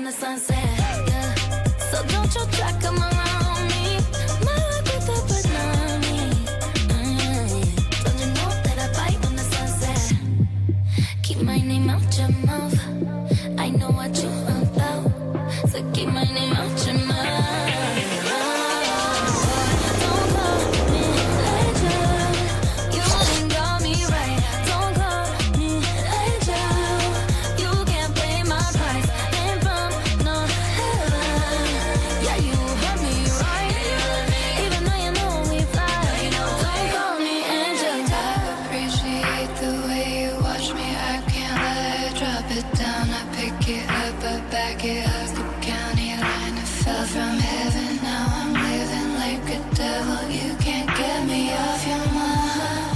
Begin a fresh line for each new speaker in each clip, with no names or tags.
the sunset. Yeah. So don't you try come around me. My luck with the banana. Don't you know that I bite on the sunset? Keep my name out your mouth. I know what you about. So keep my name out your mouth. Don't call me angel. You ain't got me right. Don't call me angel. You can't pay my price. Ain't from no heaven. Yeah, you heard me right. Even though you know we fly. Don't call me angel.
I appreciate the way you watch me. I can't let it drop it down. I pick it up, I back it up. The county line, I fell from heaven. Now I'm living like a devil. You can't get me off your mind.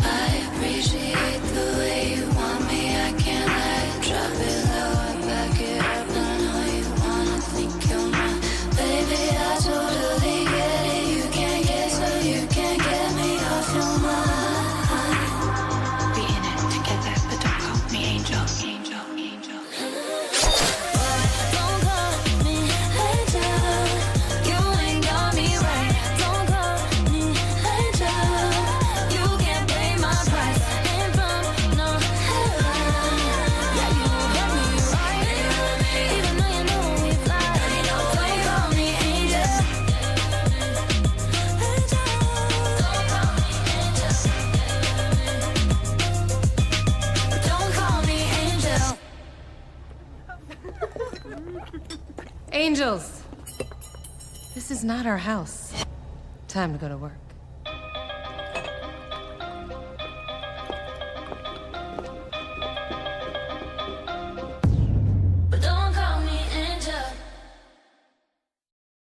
I appreciate the way you want me. I can't let it drop it low. I back it up. I know you wanna think you're mine. Baby, I totally get it. You can't get, so you can't get me off your mind.
Be in it together, but don't call me angel, angel, angel.
Don't call me angel. You ain't got me right. Don't call me angel. You can't pay my price. Ain't from no heaven. Yeah, you heard me right. Even though you know we fly. Don't call me angel. Don't call me angel.
Angels! This is not our house. Time to go to work.